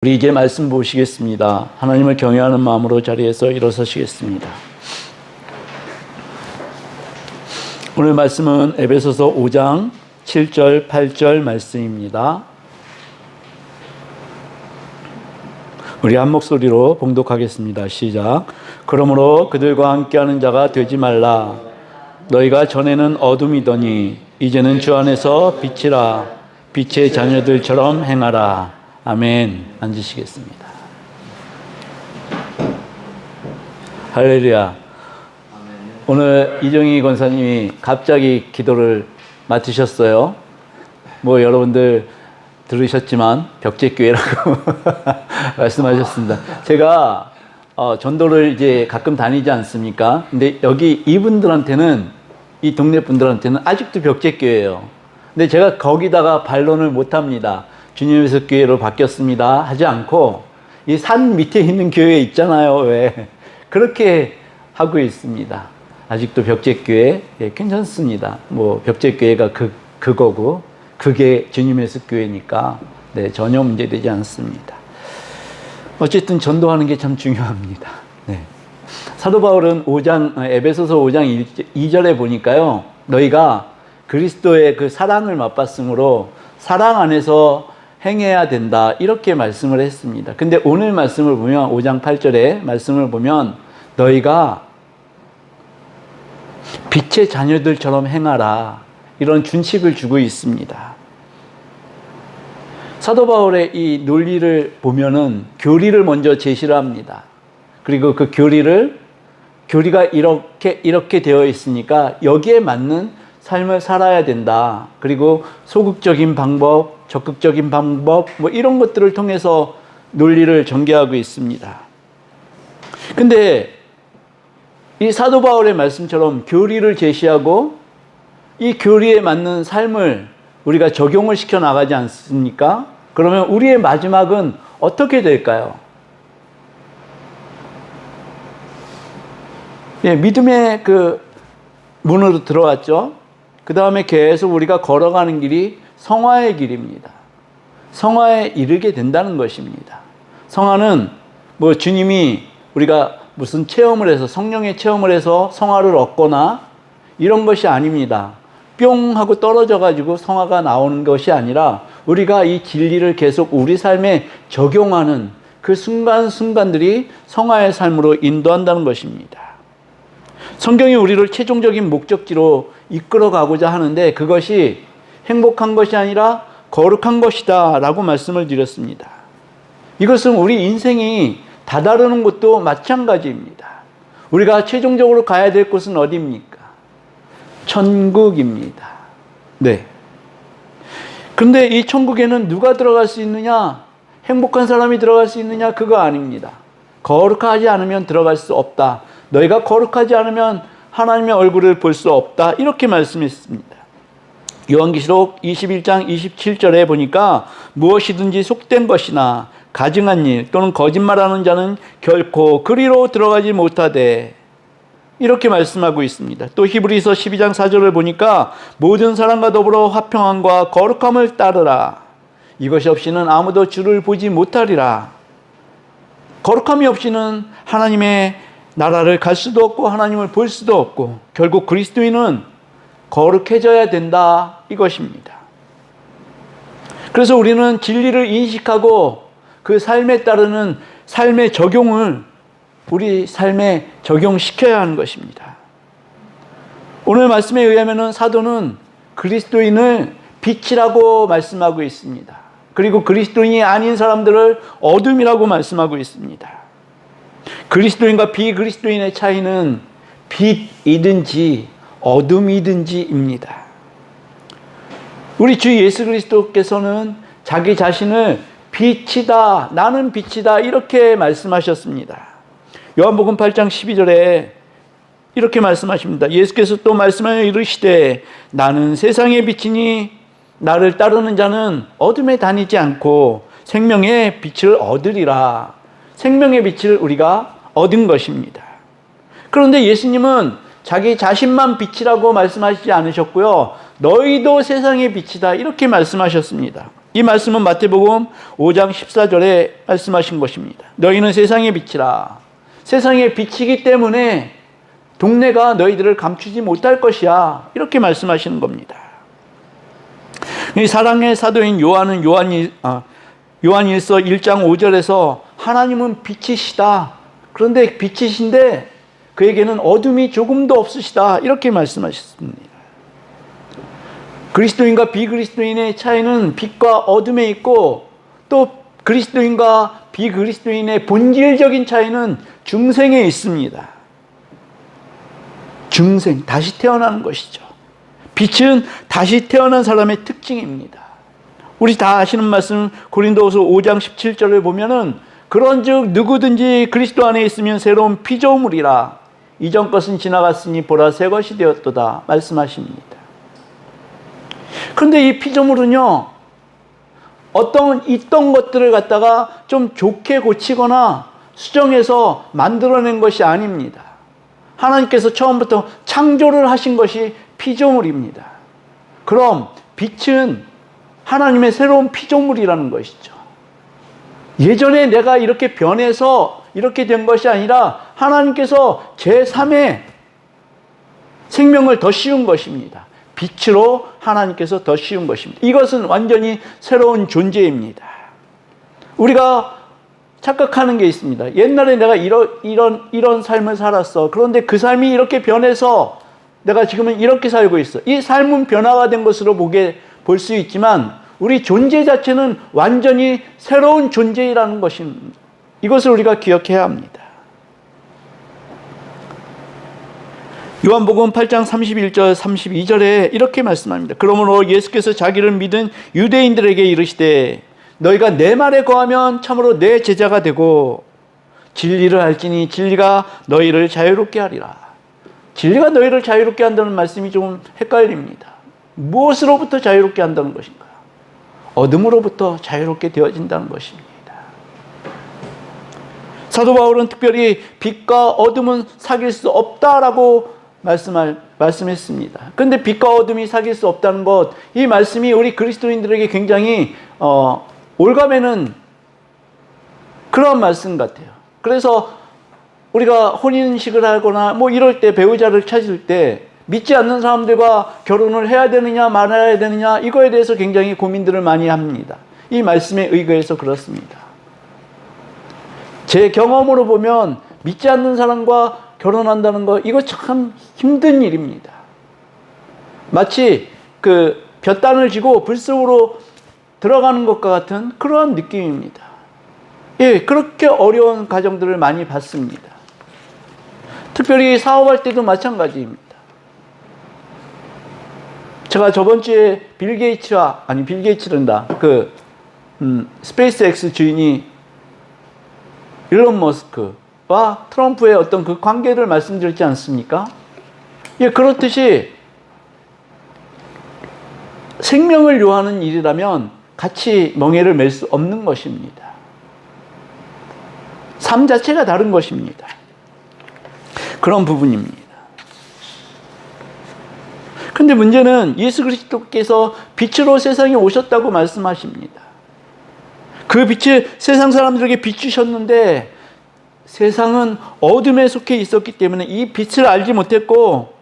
우리 이제 말씀 보시겠습니다. 하나님을 경외하는 마음으로 자리에서 일어서시겠습니다. 오늘 말씀은 에베소서 5장 7절 8절 말씀입니다. 우리 한 목소리로 봉독하겠습니다. 시작. 그러므로 그들과 함께하는 자가 되지 말라. 너희가 전에는 어둠이더니 이제는 주 안에서 빛이라. 빛의 자녀들처럼 행하라. 아멘. 앉으시겠습니다. 할렐루야. 오늘 이정희 권사님이 갑자기 기도를 맡으셨어요. 뭐 여러분들 들으셨지만 벽제교회라고 말씀하셨습니다. 제가 전도를 이제 가끔 다니지 않습니까? 근데 여기 이분들한테는, 이 동네 분들한테는 아직도 벽제교회예요. 근데 제가 거기다가 반론을 못 합니다. 주님의 교회로 바뀌었습니다 하지 않고 이 산 밑에 있는 교회 있잖아요. 왜 그렇게 하고 있습니다. 아직도 벽제교회 괜찮습니다. 뭐 벽제교회가 그거고 그게 주님의 교회니까 전혀 문제되지 않습니다. 어쨌든 전도하는 게 참 중요합니다. 사도 바울은 에베소서 5장 2절에 보니까요, 너희가 그리스도의 그 사랑을 맛봤으므로 사랑 안에서 행해야 된다, 이렇게 말씀을 했습니다. 근데 오늘 말씀을 보면 5장 8절에 말씀을 보면 너희가 빛의 자녀들처럼 행하라, 이런 준칙을 주고 있습니다. 사도 바울의 이 논리를 보면은 교리를 먼저 제시를 합니다. 그리고 그 교리가 이렇게 되어 있으니까 여기에 맞는 삶을 살아야 된다. 그리고 소극적인 방법, 적극적인 방법, 뭐 이런 것들을 통해서 논리를 전개하고 있습니다. 근데 이 사도 바울의 말씀처럼 교리를 제시하고 이 교리에 맞는 삶을 우리가 적용을 시켜 나가지 않습니까? 그러면 우리의 마지막은 어떻게 될까요? 믿음의 그 문으로 들어왔죠. 그 다음에 계속 우리가 걸어가는 길이 성화의 길입니다. 성화에 이르게 된다는 것입니다. 성화는 뭐 주님이 우리가 무슨 체험을 해서, 성령의 체험을 해서 성화를 얻거나 이런 것이 아닙니다. 뿅 하고 떨어져 가지고 성화가 나오는 것이 아니라 우리가 이 진리를 계속 우리 삶에 적용하는 그 순간순간들이 성화의 삶으로 인도한다는 것입니다. 성경이 우리를 최종적인 목적지로 이끌어가고자 하는데 그것이 행복한 것이 아니라 거룩한 것이다 라고 말씀을 드렸습니다. 이것은 우리 인생이 다다르는 것도 마찬가지입니다. 우리가 최종적으로 가야 될 곳은 어디입니까? 천국입니다. 그런데 이 천국에는 누가 들어갈 수 있느냐? 행복한 사람이 들어갈 수 있느냐? 그거 아닙니다. 거룩하지 않으면 들어갈 수 없다. 너희가 거룩하지 않으면 하나님의 얼굴을 볼 수 없다, 이렇게 말씀했습니다. 요한계시록 21장 27절에 보니까 무엇이든지 속된 것이나 가증한 일 또는 거짓말하는 자는 결코 그리로 들어가지 못하되, 이렇게 말씀하고 있습니다. 또 히브리서 12장 4절을 보니까 모든 사람과 더불어 화평함과 거룩함을 따르라. 이것이 없이는 아무도 주를 보지 못하리라. 거룩함이 없이는 하나님의 나라를 갈 수도 없고 하나님을 볼 수도 없고, 결국 그리스도인은 거룩해져야 된다, 이것입니다. 그래서 우리는 진리를 인식하고 그 삶에 따르는 삶의 적용을 우리 삶에 적용시켜야 하는 것입니다. 오늘 말씀에 의하면 사도는 그리스도인을 빛이라고 말씀하고 있습니다. 그리고 그리스도인이 아닌 사람들을 어둠이라고 말씀하고 있습니다. 그리스도인과 비그리스도인의 차이는 빛이든지 어둠이든지입니다. 우리 주 예수 그리스도께서는 자기 자신을 빛이다, 나는 빛이다, 이렇게 말씀하셨습니다. 요한복음 8장 12절에 이렇게 말씀하십니다. 예수께서 또 말씀하여 이르시되 나는 세상의 빛이니 나를 따르는 자는 어둠에 다니지 않고 생명의 빛을 얻으리라. 생명의 빛을 우리가 얻은 것입니다. 그런데 예수님은 자기 자신만 빛이라고 말씀하시지 않으셨고요, 너희도 세상의 빛이다, 이렇게 말씀하셨습니다. 이 말씀은 마태복음 5장 14절에 말씀하신 것입니다. 너희는 세상의 빛이라. 세상의 빛이기 때문에 동네가 너희들을 감추지 못할 것이야. 이렇게 말씀하시는 겁니다. 이 사랑의 사도인 요한은 요한일서 1장 5절에서 하나님은 빛이시다. 그런데 빛이신데 그에게는 어둠이 조금도 없으시다. 이렇게 말씀하셨습니다. 그리스도인과 비그리스도인의 차이는 빛과 어둠에 있고, 또 그리스도인과 비그리스도인의 본질적인 차이는 중생에 있습니다. 중생, 다시 태어나는 것이죠. 빛은 다시 태어난 사람의 특징입니다. 우리 다 아시는 말씀 고린도후서 5장 17절을 보면은 그런즉 누구든지 그리스도 안에 있으면 새로운 피조물이라 이전 것은 지나갔으니 보라 새 것이 되었도다 말씀하십니다. 그런데 이 피조물은요, 어떤 있던 것들을 갖다가 좀 좋게 고치거나 수정해서 만들어낸 것이 아닙니다. 하나님께서 처음부터 창조를 하신 것이 피조물입니다. 그럼 빛은 하나님의 새로운 피조물이라는 것이죠. 예전에 내가 이렇게 변해서 이렇게 된 것이 아니라 하나님께서 제3의 생명을 더 씌운 것입니다. 빛으로 하나님께서 더 씌운 것입니다. 이것은 완전히 새로운 존재입니다. 우리가 착각하는 게 있습니다. 옛날에 내가 이런 삶을 살았어. 그런데 그 삶이 이렇게 변해서 내가 지금은 이렇게 살고 있어. 이 삶은 변화가 된 것으로 볼 수 있지만 우리 존재 자체는 완전히 새로운 존재라는 것입니다. 이것을 우리가 기억해야 합니다. 요한복음 8장 31절 32절에 이렇게 말씀합니다. 그러므로 예수께서 자기를 믿은 유대인들에게 이르시되 너희가 내 말에 거하면 참으로 내 제자가 되고 진리를 알지니 진리가 너희를 자유롭게 하리라. 진리가 너희를 자유롭게 한다는 말씀이 좀 헷갈립니다. 무엇으로부터 자유롭게 한다는 것인가? 어둠으로부터 자유롭게 되어진다는 것입니다. 사도 바울은 특별히 빛과 어둠은 사귈 수 없다라고 말씀했습니다. 그런데 빛과 어둠이 사귈 수 없다는 것, 이 말씀이 우리 그리스도인들에게 굉장히 올가매는 그런 말씀 같아요. 그래서 우리가 혼인식을 하거나 뭐 이럴 때 배우자를 찾을 때 믿지 않는 사람들과 결혼을 해야 되느냐 말아야 되느냐 이거에 대해서 굉장히 고민들을 많이 합니다. 이 말씀에 의거해서 그렇습니다. 제 경험으로 보면 믿지 않는 사람과 결혼한다는 거 이거 참 힘든 일입니다. 마치 그 볕단을 지고 불 속으로 들어가는 것과 같은 그러한 느낌입니다. 예, 그렇게 어려운 가정들을 많이 봤습니다. 특별히 사업할 때도 마찬가지입니다. 제가 저번 주에 빌 게이츠란다. 스페이스X 주인이 일론 머스크와 트럼프의 어떤 그 관계를 말씀드렸지 않습니까? 예, 그렇듯이 생명을 요하는 일이라면 같이 멍에를 맬 수 없는 것입니다. 삶 자체가 다른 것입니다. 그런 부분입니다. 근데 문제는 예수 그리스도께서 빛으로 세상에 오셨다고 말씀하십니다. 그 빛을 세상 사람들에게 비추셨는데 세상은 어둠에 속해 있었기 때문에 이 빛을 알지 못했고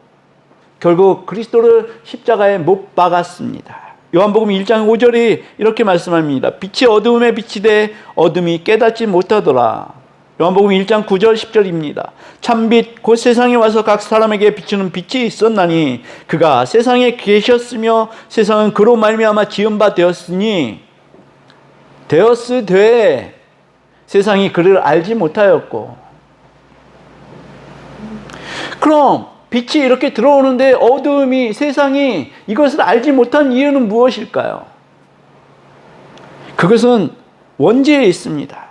결국 그리스도를 십자가에 못 박았습니다. 요한복음 1장 5절이 이렇게 말씀합니다. 빛이 어둠에 비치되 어둠이 깨닫지 못하더라. 요한복음 1장 9절 10절입니다. 참빛 곧 세상에 와서 각 사람에게 비추는 빛이 있었나니 그가 세상에 계셨으며 세상은 그로 말미암아 지은 바 되었으되 세상이 그를 알지 못하였고. 그럼 빛이 이렇게 들어오는데 어두움이 세상이 이것을 알지 못한 이유는 무엇일까요? 그것은 원죄에 있습니다.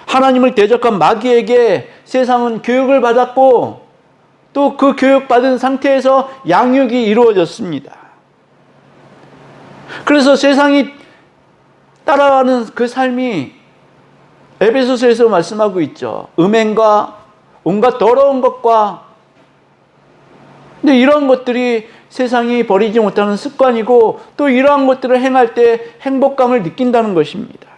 하나님을 대적한 마귀에게 세상은 교육을 받았고 또 그 교육받은 상태에서 양육이 이루어졌습니다. 그래서 세상이 따라가는 그 삶이 에베소서에서 말씀하고 있죠. 음행과 온갖 더러운 것과 근데 이런 것들이 세상이 버리지 못하는 습관이고 또 이러한 것들을 행할 때 행복감을 느낀다는 것입니다.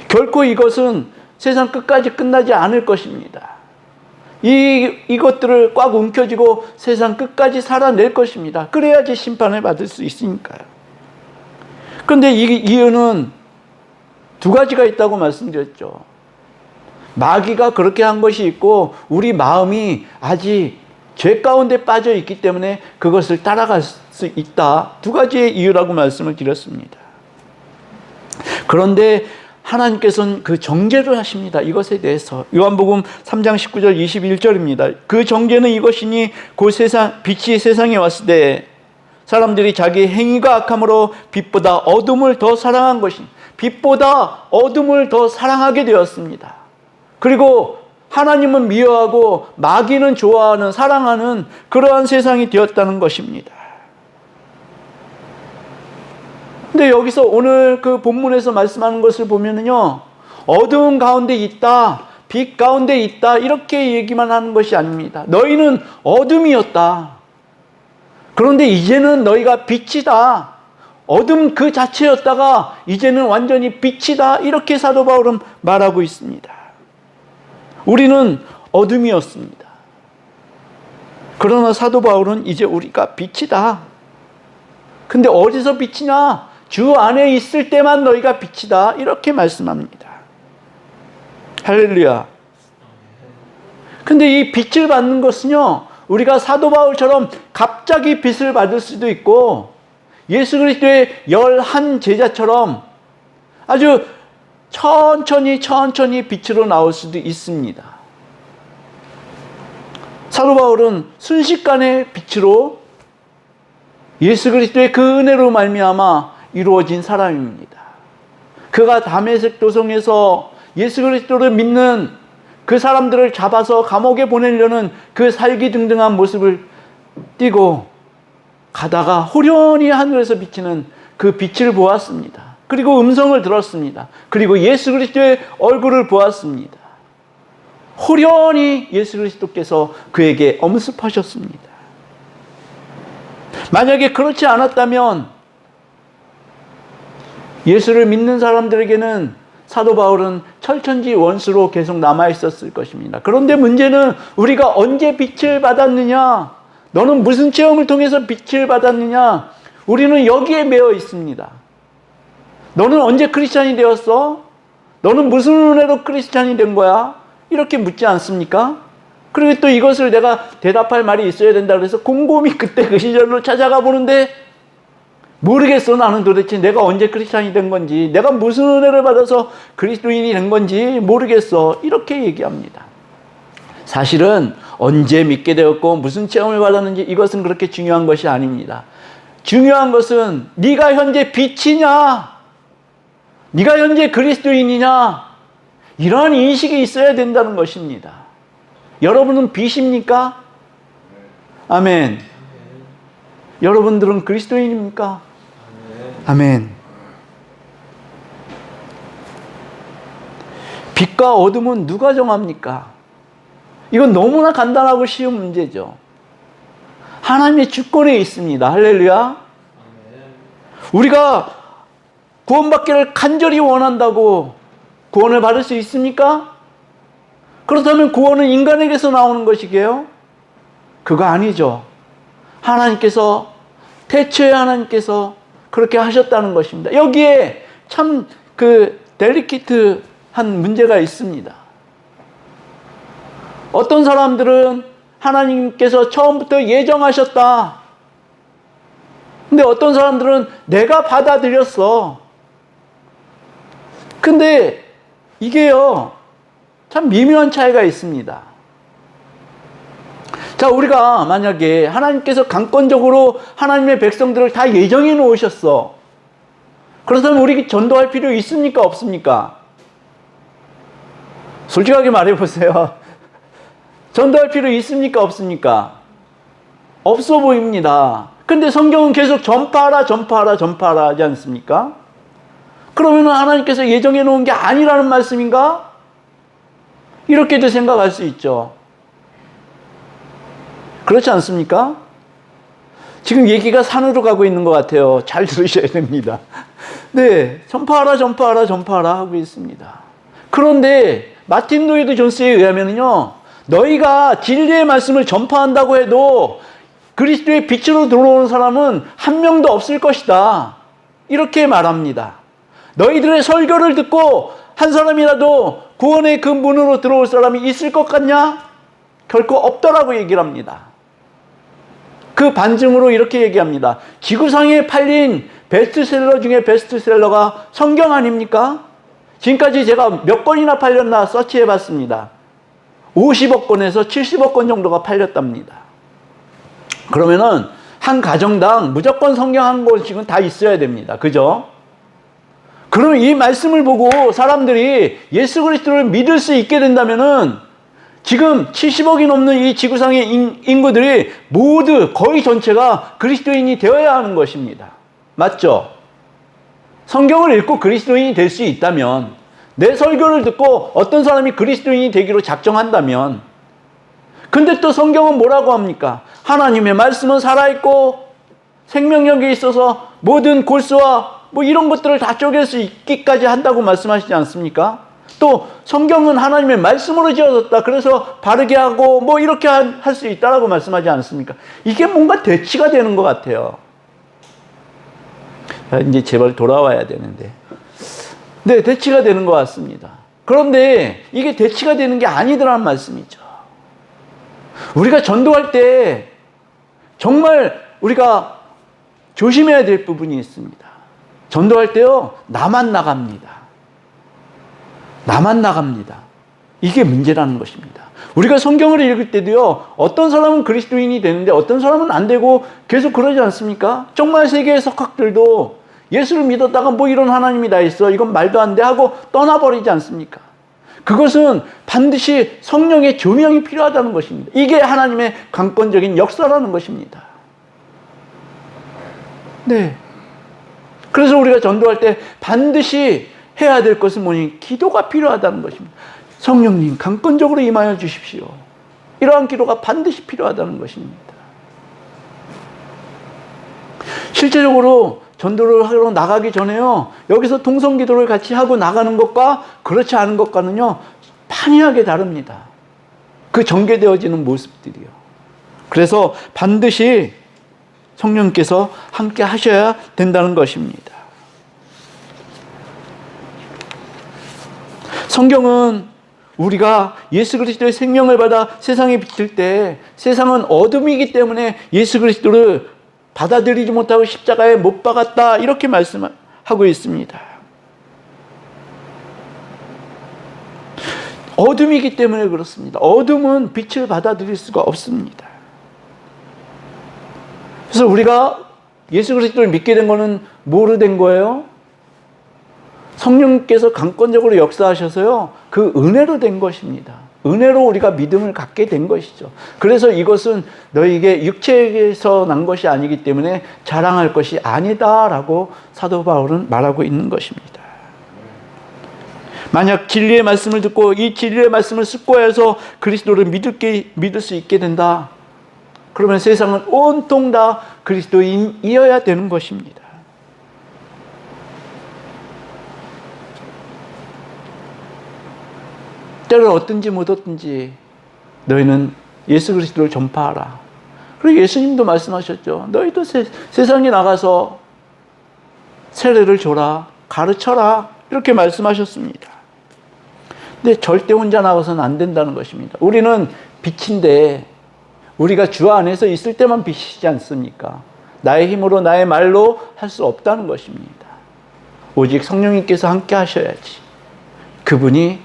결코 이것은 세상 끝까지 끝나지 않을 것입니다. 이것들을 꽉 움켜쥐고 세상 끝까지 살아낼 것입니다. 그래야지 심판을 받을 수 있으니까요. 그런데 이 이유는 두 가지가 있다고 말씀드렸죠. 마귀가 그렇게 한 것이 있고 우리 마음이 아직 죄 가운데 빠져 있기 때문에 그것을 따라갈 수 있다. 두 가지의 이유라고 말씀을 드렸습니다. 그런데 하나님께서는 그 정죄를 하십니다. 이것에 대해서. 요한복음 3장 19절 21절입니다. 그 정죄는 이것이니 그 빛이 세상에 왔을 때 사람들이 자기 행위가 악함으로 빛보다 어둠을 더 사랑한 것이니 빛보다 어둠을 더 사랑하게 되었습니다. 그리고 하나님은 미워하고 마귀는 좋아하는 사랑하는 그러한 세상이 되었다는 것입니다. 근데 여기서 오늘 그 본문에서 말씀하는 것을 보면은요, 어두운 가운데 있다, 빛 가운데 있다, 이렇게 얘기만 하는 것이 아닙니다. 너희는 어둠이었다. 그런데 이제는 너희가 빛이다. 어둠 그 자체였다가 이제는 완전히 빛이다. 이렇게 사도 바울은 말하고 있습니다. 우리는 어둠이었습니다. 그러나 사도 바울은 이제 우리가 빛이다. 근데 어디서 빛이냐? 주 안에 있을 때만 너희가 빛이다. 이렇게 말씀합니다. 할렐루야. 근데 이 빛을 받는 것은요, 우리가 사도 바울처럼 갑자기 빛을 받을 수도 있고 예수 그리스도의 11 제자처럼 아주 천천히 빛으로 나올 수도 있습니다. 사도 바울은 순식간에 빛으로 예수 그리스도의 그 은혜로 말미암아 이루어진 사람입니다. 그가 다메섹 도성에서 예수 그리스도를 믿는 그 사람들을 잡아서 감옥에 보내려는 그 살기등등한 모습을 띠고 가다가 호련히 하늘에서 비치는 그 빛을 보았습니다. 그리고 음성을 들었습니다. 그리고 예수 그리스도의 얼굴을 보았습니다. 호련히 예수 그리스도께서 그에게 엄습하셨습니다. 만약에 그렇지 않았다면 예수를 믿는 사람들에게는 사도 바울은 철천지 원수로 계속 남아있었을 것입니다. 그런데 문제는 우리가 언제 빛을 받았느냐? 너는 무슨 체험을 통해서 빛을 받았느냐? 우리는 여기에 매여 있습니다. 너는 언제 크리스찬이 되었어? 너는 무슨 은혜로 크리스찬이 된 거야? 이렇게 묻지 않습니까? 그리고 또 이것을 내가 대답할 말이 있어야 된다 그래서 곰곰이 그때 그 시절로 찾아가 보는데 모르겠어. 나는 도대체 내가 언제 크리스찬이 된 건지, 내가 무슨 은혜를 받아서 그리스도인이 된 건지 모르겠어. 이렇게 얘기합니다. 사실은 언제 믿게 되었고 무슨 체험을 받았는지 이것은 그렇게 중요한 것이 아닙니다. 중요한 것은 네가 현재 빛이냐, 네가 현재 그리스도인이냐, 이러한 인식이 있어야 된다는 것입니다. 여러분은 빛입니까? 아멘. 여러분들은 그리스도인입니까? 아멘. 빛과 어둠은 누가 정합니까? 이건 너무나 간단하고 쉬운 문제죠. 하나님의 주권에 있습니다. 할렐루야. 우리가 구원받기를 간절히 원한다고 구원을 받을 수 있습니까? 그렇다면 구원은 인간에게서 나오는 것이게요? 그거 아니죠. 하나님께서, 태초에 하나님께서 그렇게 하셨다는 것입니다. 여기에 참 델리키트한 문제가 있습니다. 어떤 사람들은 하나님께서 처음부터 예정하셨다. 근데 어떤 사람들은 내가 받아들였어. 근데 이게요, 참 미묘한 차이가 있습니다. 자, 우리가 만약에 하나님께서 강권적으로 하나님의 백성들을 다 예정해 놓으셨어. 그렇다면 우리 전도할 필요 있습니까? 없습니까? 솔직하게 말해 보세요. 전도할 필요 있습니까? 없습니까? 없어 보입니다. 근데 성경은 계속 전파하라 하지 않습니까? 그러면 하나님께서 예정해 놓은 게 아니라는 말씀인가? 이렇게도 생각할 수 있죠. 그렇지 않습니까? 지금 얘기가 산으로 가고 있는 것 같아요. 잘 들으셔야 됩니다. 네, 전파하라, 전파하라, 전파하라 하고 있습니다. 그런데 마틴 로이드 존스에 의하면요, 너희가 진리의 말씀을 전파한다고 해도 그리스도의 빛으로 들어오는 사람은 한 명도 없을 것이다. 이렇게 말합니다. 너희들의 설교를 듣고 한 사람이라도 구원의 그 문으로 들어올 사람이 있을 것 같냐? 결코 없더라고 얘기를 합니다. 그 반증으로 이렇게 얘기합니다. 지구상에 팔린 베스트셀러 중에 베스트셀러가 성경 아닙니까? 지금까지 제가 몇 권이나 팔렸나 서치해 봤습니다. 50억 권에서 70억 권 정도가 팔렸답니다. 그러면은 한 가정당 무조건 성경 한 권씩은 다 있어야 됩니다. 그죠? 그럼 이 말씀을 보고 사람들이 예수 그리스도를 믿을 수 있게 된다면은 지금 70억이 넘는 이 지구상의 인구들이 모두 거의 전체가 그리스도인이 되어야 하는 것입니다. 맞죠? 성경을 읽고 그리스도인이 될 수 있다면, 내 설교를 듣고 어떤 사람이 그리스도인이 되기로 작정한다면, 근데 또 성경은 뭐라고 합니까? 하나님의 말씀은 살아있고 생명력이 있어서 모든 골수와 뭐 이런 것들을 다 쪼갤 수 있기까지 한다고 말씀하시지 않습니까? 또 성경은 하나님의 말씀으로 지어졌다. 그래서 바르게 하고 뭐 이렇게 할 수 있다라고 말씀하지 않습니까? 이게 뭔가 대치가 되는 것 같아요. 이제 제발 돌아와야 되는데. 네, 대치가 되는 것 같습니다. 그런데 이게 대치가 되는 게 아니더란 말씀이죠. 우리가 전도할 때 정말 우리가 조심해야 될 부분이 있습니다. 전도할 때요, 나만 나갑니다. 나만 나갑니다. 이게 문제라는 것입니다. 우리가 성경을 읽을 때도요, 어떤 사람은 그리스도인이 되는데 어떤 사람은 안 되고 계속 그러지 않습니까? 정말 세계의 석학들도 예수를 믿었다가 뭐 이런 하나님이 다 있어, 이건 말도 안 돼 하고 떠나버리지 않습니까? 그것은 반드시 성령의 조명이 필요하다는 것입니다. 이게 하나님의 강권적인 역사라는 것입니다. 네. 그래서 우리가 전도할 때 반드시 해야 될 것은 뭐니? 기도가 필요하다는 것입니다. 성령님, 강권적으로 임하여 주십시오. 이러한 기도가 반드시 필요하다는 것입니다. 실제적으로 전도를 하러 나가기 전에요, 여기서 통성기도를 같이 하고 나가는 것과 그렇지 않은 것과는요, 판이하게 다릅니다. 그 전개되어지는 모습들이요. 그래서 반드시 성령께서 함께 하셔야 된다는 것입니다. 성경은 우리가 예수 그리스도의 생명을 받아 세상에 비칠 때, 세상은 어둠이기 때문에 예수 그리스도를 받아들이지 못하고 십자가에 못 박았다, 이렇게 말씀하고 있습니다. 어둠이기 때문에 그렇습니다. 어둠은 빛을 받아들일 수가 없습니다. 그래서 우리가 예수 그리스도를 믿게 된 거는 뭐로 된 거예요? 성령께서 강권적으로 역사하셔서요, 그 은혜로 된 것입니다. 은혜로 우리가 믿음을 갖게 된 것이죠. 그래서 이것은 너에게 육체에서 난 것이 아니기 때문에 자랑할 것이 아니다라고 사도 바울은 말하고 있는 것입니다. 만약 진리의 말씀을 듣고 이 진리의 말씀을 습고해서 그리스도를 믿을 수 있게 된다, 그러면 세상은 온통 다 그리스도인이어야 되는 것입니다. 때를 얻든지 못 얻든지 너희는 예수 그리스도를 전파하라. 그리고 예수님도 말씀하셨죠. 너희도 세상에 나가서 세례를 줘라, 가르쳐라, 이렇게 말씀하셨습니다. 근데 절대 혼자 나가서는 안 된다는 것입니다. 우리는 빛인데 우리가 주 안에서 있을 때만 빛이지 않습니까? 나의 힘으로 나의 말로 할 수 없다는 것입니다. 오직 성령님께서 함께 하셔야지 그분이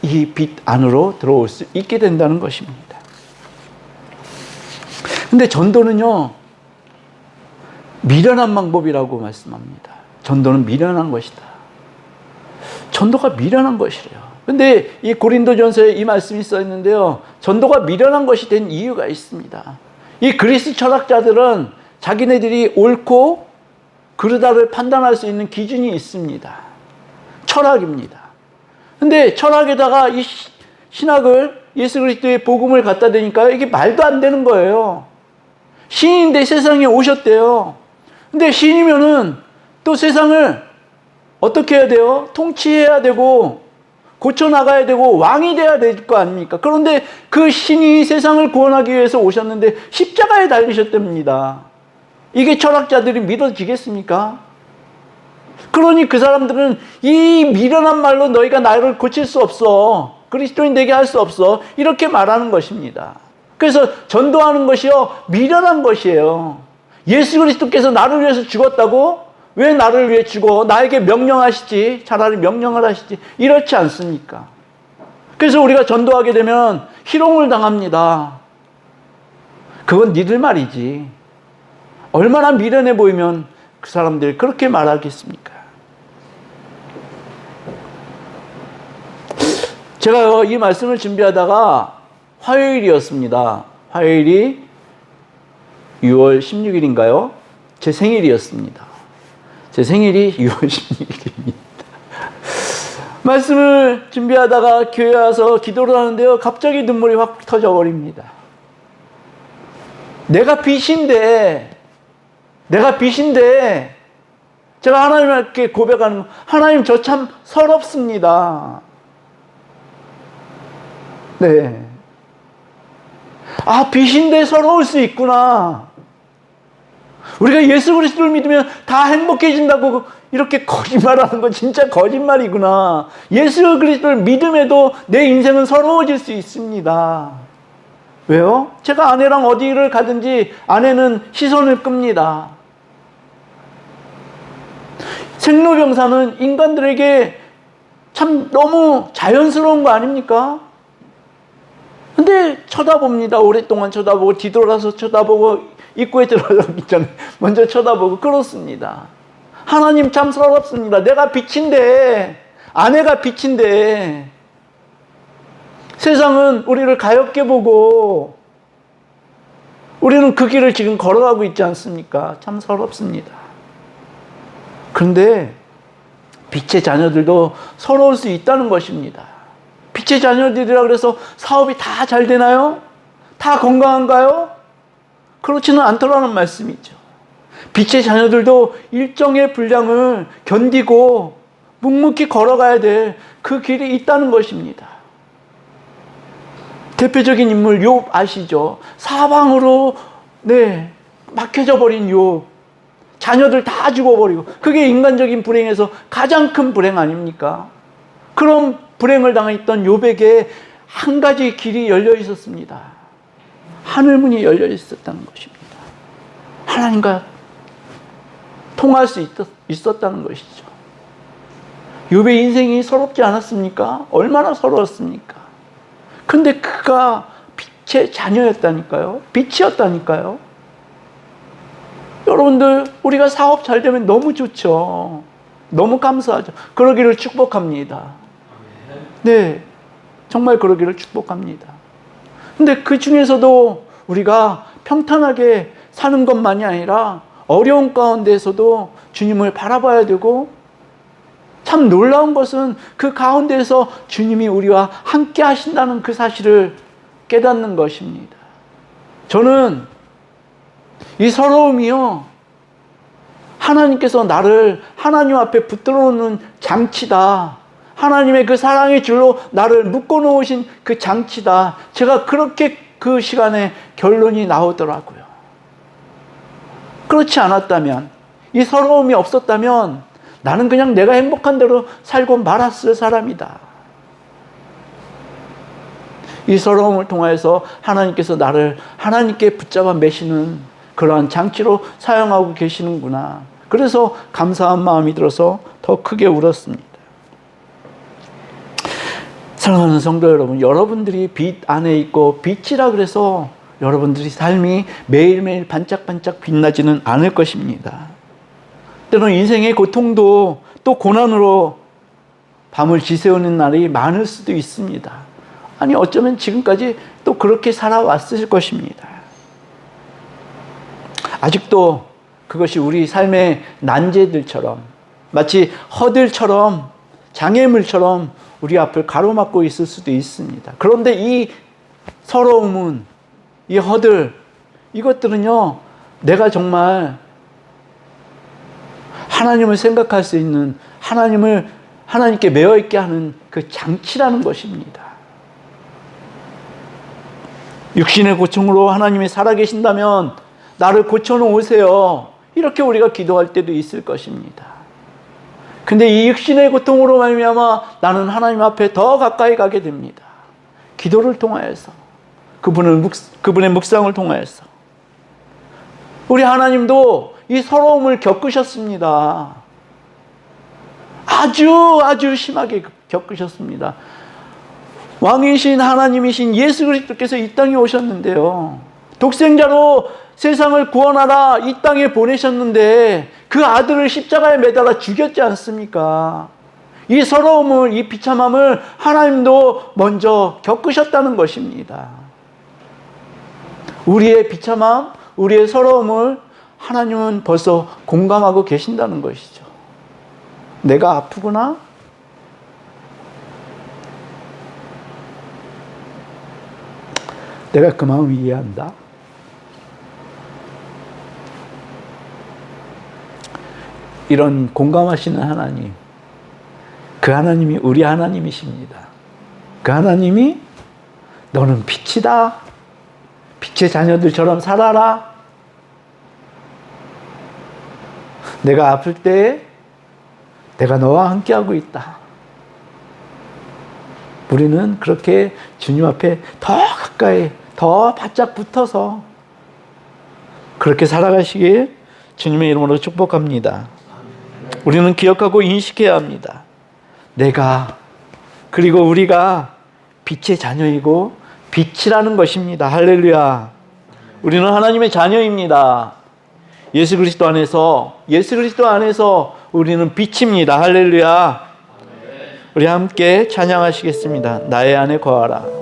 이 빛 안으로 들어올 수 있게 된다는 것입니다. 근데 전도는요, 미련한 방법이라고 말씀합니다. 전도는 미련한 것이다. 전도가 미련한 것이래요. 근데 이 고린도전서에 이 말씀이 써 있는데요, 전도가 미련한 것이 된 이유가 있습니다. 이 그리스 철학자들은 자기네들이 옳고 그르다를 판단할 수 있는 기준이 있습니다. 철학입니다. 근데 철학에다가 이 신학을, 예수 그리스도의 복음을 갖다 대니까 이게 말도 안 되는 거예요. 신인데 세상에 오셨대요. 근데 신이면은 또 세상을 어떻게 해야 돼요? 통치해야 되고 고쳐나가야 되고 왕이 돼야 될 거 아닙니까? 그런데 그 신이 세상을 구원하기 위해서 오셨는데 십자가에 달리셨답니다. 이게 철학자들이 믿어지겠습니까? 그러니 그 사람들은 이 미련한 말로 너희가 나를 고칠 수 없어. 그리스도인 되게 할 수 없어. 이렇게 말하는 것입니다. 그래서 전도하는 것이요, 미련한 것이에요. 예수 그리스도께서 나를 위해서 죽었다고? 왜 나를 위해 죽어? 나에게 명령하시지. 차라리 명령을 하시지. 이렇지 않습니까? 그래서 우리가 전도하게 되면 희롱을 당합니다. 그건 니들 말이지. 얼마나 미련해 보이면 그 사람들이 그렇게 말하겠습니까? 제가 이 말씀을 준비하다가 화요일이었습니다. 화요일이 6월 16일인가요? 제 생일이었습니다. 제 생일이 6월 16일입니다. 말씀을 준비하다가 교회 와서 기도를 하는데요. 갑자기 눈물이 확 터져버립니다. 내가 빛인데 제가 하나님께 고백하는 거, 하나님 저 참 서럽습니다. 네. 아, 빛인데 서러울 수 있구나. 우리가 예수 그리스도를 믿으면 다 행복해진다고 이렇게 거짓말하는 건 진짜 거짓말이구나. 예수 그리스도를 믿음에도 내 인생은 서러워질 수 있습니다. 왜요? 제가 아내랑 어디를 가든지 아내는 시선을 끕니다. 생로병사는 인간들에게 참 너무 자연스러운 거 아닙니까? 근데 쳐다봅니다. 오랫동안 쳐다보고 뒤돌아서 쳐다보고 입구에 들어가기 전에 먼저 쳐다보고 그렇습니다. 하나님 참 서럽습니다. 내가 빛인데, 아내가 빛인데 세상은 우리를 가엾게 보고 우리는 그 길을 지금 걸어가고 있지 않습니까? 참 서럽습니다. 그런데 빛의 자녀들도 서러울 수 있다는 것입니다. 빛의 자녀들이라 그래서 사업이 다 잘 되나요? 다 건강한가요? 그렇지는 않더라는 말씀이죠. 빛의 자녀들도 일정의 분량을 견디고 묵묵히 걸어가야 될 그 길이 있다는 것입니다. 대표적인 인물 욥 아시죠? 사방으로 막혀져 버린 욥. 자녀들 다 죽어버리고, 그게 인간적인 불행에서 가장 큰 불행 아닙니까? 그런 불행을 당했던 욥에게 한 가지 길이 열려 있었습니다. 하늘문이 열려 있었다는 것입니다. 하나님과 통할 수 있었다는 것이죠. 욥의 인생이 서럽지 않았습니까? 얼마나 서러웠습니까? 근데 그가 빛의 자녀였다니까요. 빛이었다니까요. 여러분들, 우리가 사업 잘 되면 너무 좋죠. 너무 감사하죠. 그러기를 축복합니다. 네, 정말 그러기를 축복합니다. 근데 그 중에서도 우리가 평탄하게 사는 것만이 아니라 어려운 가운데에서도 주님을 바라봐야 되고, 참 놀라운 것은 그 가운데에서 주님이 우리와 함께 하신다는 그 사실을 깨닫는 것입니다. 저는 이 서러움이요, 하나님께서 나를 하나님 앞에 붙들어 놓는 장치다. 하나님의 그 사랑의 줄로 나를 묶어 놓으신 그 장치다. 제가 그렇게 그 시간에 결론이 나오더라고요. 그렇지 않았다면, 이 서러움이 없었다면 나는 그냥 내가 행복한 대로 살고 말았을 사람이다. 이 서러움을 통해서 하나님께서 나를 하나님께 붙잡아 매시는 그러한 장치로 사용하고 계시는구나. 그래서 감사한 마음이 들어서 더 크게 울었습니다. 사랑하는 성도 여러분, 여러분들이 빛 안에 있고 빛이라 그래서 여러분들이 삶이 매일매일 반짝반짝 빛나지는 않을 것입니다. 때로는 인생의 고통도 또 고난으로 밤을 지새우는 날이 많을 수도 있습니다. 아니, 어쩌면 지금까지 또 그렇게 살아왔을 것입니다. 아직도 그것이 우리 삶의 난제들처럼, 마치 허들처럼, 장애물처럼 우리 앞을 가로막고 있을 수도 있습니다. 그런데 이 서러움은, 이 허들, 이것들은요, 내가 정말 하나님을 생각할 수 있는, 하나님께 매여 있게 하는 그 장치라는 것입니다. 육신의 고통으로 하나님이 살아계신다면 나를 고쳐놓으세요. 이렇게 우리가 기도할 때도 있을 것입니다. 근데 이 육신의 고통으로 말미암아 나는 하나님 앞에 더 가까이 가게 됩니다. 기도를 통하여서, 그분의 묵상을 통하여서. 우리 하나님도 이 서러움을 겪으셨습니다. 아주 심하게 겪으셨습니다. 왕이신 하나님이신 예수 그리스도께서 이 땅에 오셨는데요, 독생자로 세상을 구원하라 이 땅에 보내셨는데 그 아들을 십자가에 매달아 죽였지 않습니까? 이 서러움을, 이 비참함을 하나님도 먼저 겪으셨다는 것입니다. 우리의 비참함, 우리의 서러움을 하나님은 벌써 공감하고 계신다는 것이죠. 내가 아프구나? 내가 그 마음 이해한다. 이런 공감하시는 하나님, 그 하나님이 우리 하나님이십니다. 그 하나님이 너는 빛이다, 빛의 자녀들처럼 살아라, 내가 아플 때 내가 너와 함께하고 있다. 우리는 그렇게 주님 앞에 더 가까이, 더 바짝 붙어서 그렇게 살아가시길 주님의 이름으로 축복합니다. 우리는 기억하고 인식해야 합니다. 내가, 그리고 우리가 빛의 자녀이고 빛이라는 것입니다. 할렐루야. 우리는 하나님의 자녀입니다. 예수 그리스도 안에서 우리는 빛입니다. 할렐루야. 우리 함께 찬양하시겠습니다. 나의 안에 거하라.